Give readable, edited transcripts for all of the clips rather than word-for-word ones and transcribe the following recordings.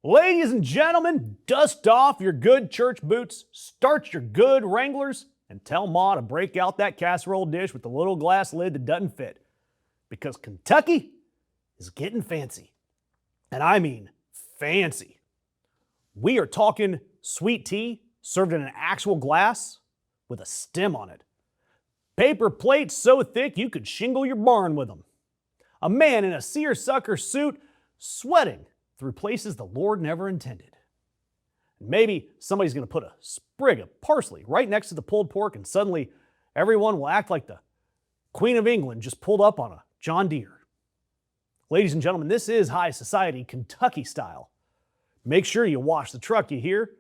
Ladies and gentlemen, dust off your good church boots, start your good Wranglers, and tell Ma to break out that casserole dish with the little glass lid that doesn't fit. Because Kentucky is getting fancy. And I mean fancy. We are talking sweet tea served in an actual glass with a stem on it. Paper plates so thick you could shingle your barn with them. A man in a seersucker suit sweating through places the Lord never intended. Maybe somebody's going to put a sprig of parsley right next to the pulled pork, and suddenly everyone will act like the Queen of England just pulled up on a John Deere. Ladies and gentlemen, this is high society Kentucky style. Make sure you wash the truck, you hear?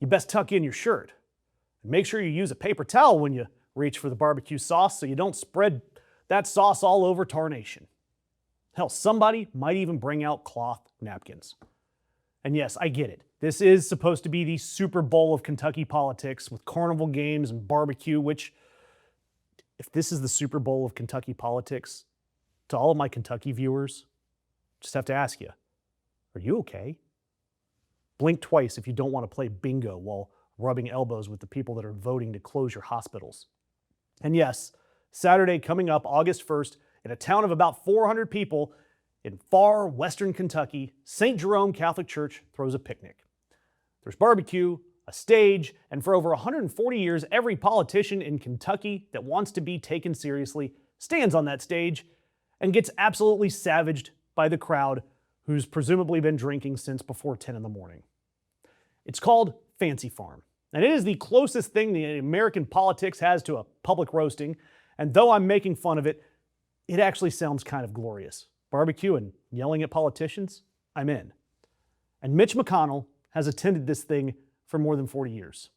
You best tuck in your shirt. And make sure you use a paper towel when you reach for the barbecue sauce so you don't spread that sauce all over tarnation. Hell, somebody might even bring out cloth napkins. And yes, I get it. This is supposed to be the Super Bowl of Kentucky politics with carnival games and barbecue, which, if this is the Super Bowl of Kentucky politics, to all of my Kentucky viewers, just have to ask you, are you okay? Blink twice if you don't want to play bingo while rubbing elbows with the people that are voting to close your hospitals. And yes, Saturday coming up, August 1st, in a town of about 400 people in far western Kentucky, St. Jerome Catholic Church throws a picnic. There's barbecue, a stage, and for over 140 years, every politician in Kentucky that wants to be taken seriously stands on that stage and gets absolutely savaged by the crowd who's presumably been drinking since before 10 in the morning. It's called Fancy Farm, and it is the closest thing the American politics has to a public roasting, and though I'm making fun of it, it actually sounds kind of glorious. Barbecue and yelling at politicians? I'm in. And Mitch McConnell has attended this thing for more than 40 years.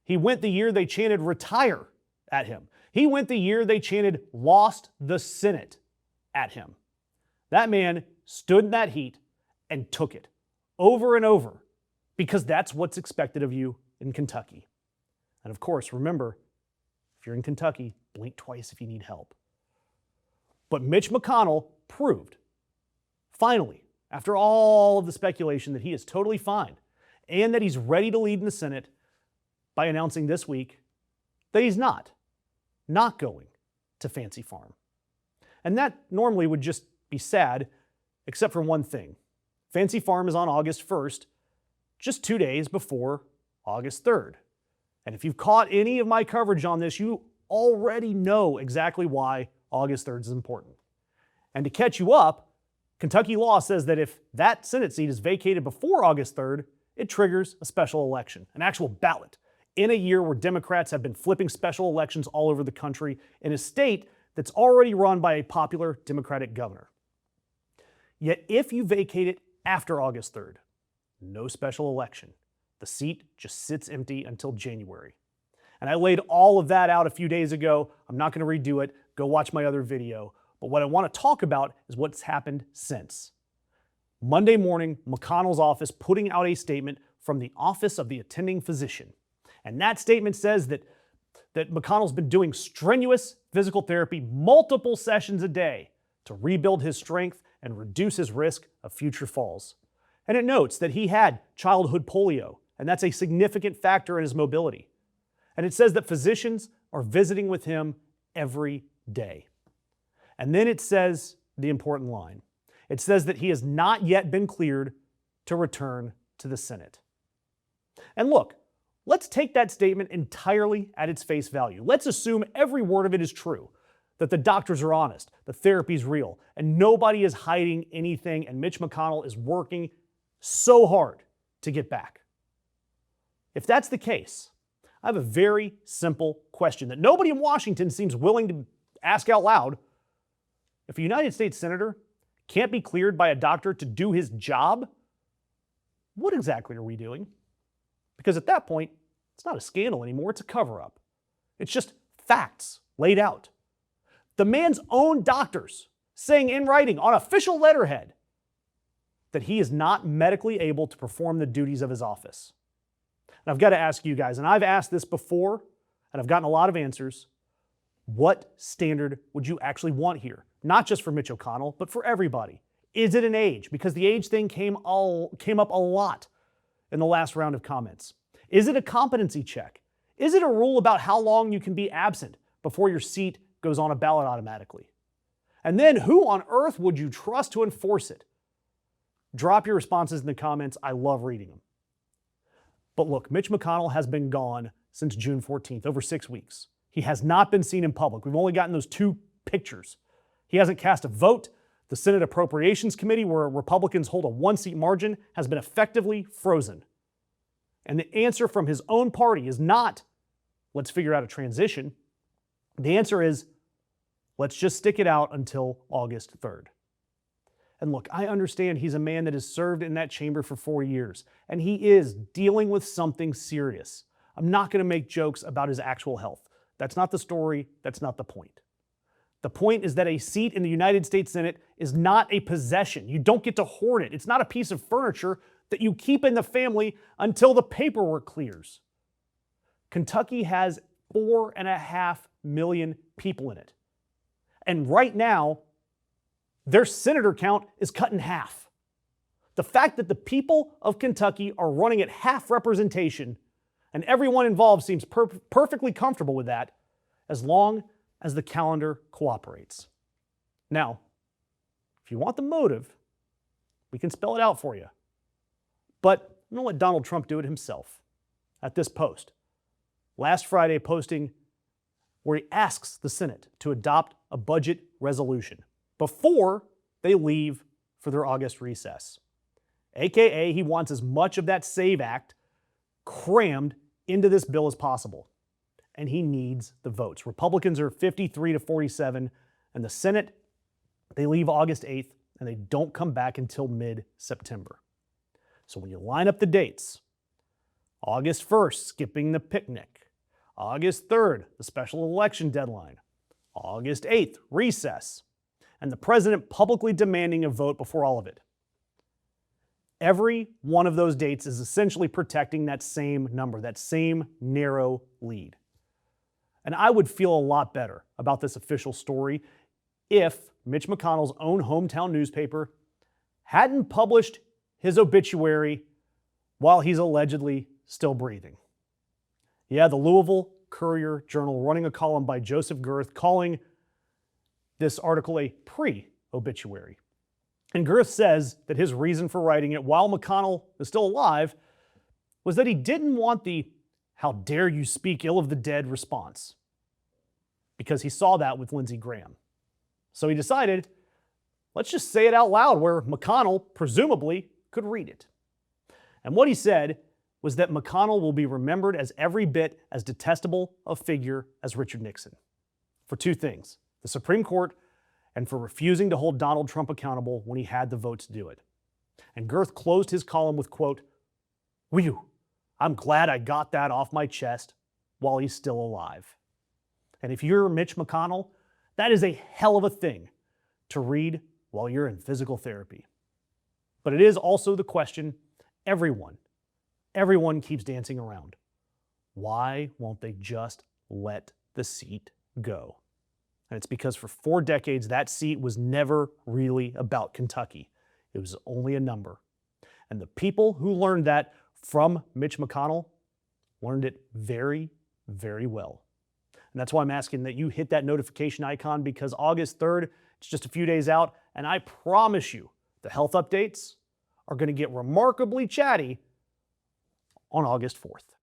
He went the year they chanted retire at him. He went the year they chanted lost the Senate at him. That man stood in that heat and took it over and over because that's what's expected of you in Kentucky. And of course, remember, if you're in Kentucky, blink twice if you need help. But Mitch McConnell proved, finally, after all of the speculation, that he is totally fine and that he's ready to lead in the Senate by announcing this week that he's not going to Fancy Farm. And that normally would just be sad, except for one thing. Fancy Farm is on August 1st, just 2 days before August 3rd. And if you've caught any of my coverage on this, you already know exactly why August 3rd is important. And to catch you up, Kentucky law says that if that Senate seat is vacated before August 3rd, it triggers a special election, an actual ballot, in a year where Democrats have been flipping special elections all over the country in a state that's already run by a popular Democratic governor. Yet if you vacate it after August 3rd, no special election. The seat just sits empty until January. And I laid all of that out a few days ago. I'm not going to redo it. Go watch my other video. But what I want to talk about is what's happened since. Monday morning, McConnell's office putting out a statement from the Office of the Attending Physician. And that statement says that McConnell's been doing strenuous physical therapy multiple sessions a day to rebuild his strength and reduce his risk of future falls. And it notes that he had childhood polio, and that's a significant factor in his mobility. And it says that physicians are visiting with him every day. And then it says the important line. It says that he has not yet been cleared to return to the Senate. And look, let's take that statement entirely at its face value. Let's assume every word of it is true, that the doctors are honest, the therapy's real, and nobody is hiding anything, and Mitch McConnell is working so hard to get back. If that's the case, I have a very simple question that nobody in Washington seems willing to ask out loud. If a United States Senator can't be cleared by a doctor to do his job, what exactly are we doing? Because at that point, it's not a scandal anymore, it's a cover-up. It's just facts laid out. The man's own doctors saying in writing on official letterhead that he is not medically able to perform the duties of his office. And I've got to ask you guys, and I've asked this before, and I've gotten a lot of answers. What standard would you actually want here? Not just for Mitch McConnell, but for everybody. Is it an age? Because the age thing came up a lot in the last round of comments. Is it a competency check? Is it a rule about how long you can be absent before your seat goes on a ballot automatically? And then who on earth would you trust to enforce it? Drop your responses in the comments. I love reading them. But look, Mitch McConnell has been gone since June 14th, over 6 weeks. He has not been seen in public. We've only gotten those 2 pictures. He hasn't cast a vote. The Senate Appropriations Committee, where Republicans hold a 1-seat margin, has been effectively frozen. And the answer from his own party is not, let's figure out a transition. The answer is, let's just stick it out until August 3rd. And look, I understand he's a man that has served in that chamber for 4 years, and he is dealing with something serious. I'm not going to make jokes about his actual health. That's not the story. That's not the point. The point is that a seat in the United States Senate is not a possession. You don't get to hoard it. It's not a piece of furniture that you keep in the family until the paperwork clears. Kentucky has 4.5 million people in it. And right now, their senator count is cut in half. The fact that the people of Kentucky are running at half representation, and everyone involved seems perfectly comfortable with that, as long as the calendar cooperates. Now, if you want the motive, we can spell it out for you. But I'm going to let Donald Trump do it himself at this post. Last Friday, posting where he asks the Senate to adopt a budget resolution before they leave for their August recess. AKA, he wants as much of that SAVE Act crammed into this bill as possible. And he needs the votes. Republicans are 53-47, and the Senate, they leave August 8th, and they don't come back until mid-September. So when you line up the dates, August 1st, skipping the picnic, August 3rd, the special election deadline, August 8th, recess, and the president publicly demanding a vote before all of it. Every one of those dates is essentially protecting that same number, that same narrow lead. And I would feel a lot better about this official story if Mitch McConnell's own hometown newspaper hadn't published his obituary while he's allegedly still breathing. Yeah, the Louisville Courier-Journal running a column by Joseph Girth calling this article a pre-obituary. And Girth says that his reason for writing it while McConnell is still alive was that he didn't want the "how dare you speak ill of the dead" response, because he saw that with Lindsey Graham. So he decided, let's just say it out loud where McConnell presumably could read it. And what he said was that McConnell will be remembered as every bit as detestable a figure as Richard Nixon. For 2 things: the Supreme Court, and for refusing to hold Donald Trump accountable when he had the vote to do it. And Girth closed his column with, quote, "Whew, I'm glad I got that off my chest while he's still alive." And if you're Mitch McConnell, that is a hell of a thing to read while you're in physical therapy. But it is also the question everyone keeps dancing around. Why won't they just let the seat go? And it's because for 4 decades, that seat was never really about Kentucky. It was only a number. And the people who learned that from Mitch McConnell learned it very, very well. And that's why I'm asking that you hit that notification icon, because August 3rd, it's just a few days out, and I promise you the health updates are going to get remarkably chatty on August 4th.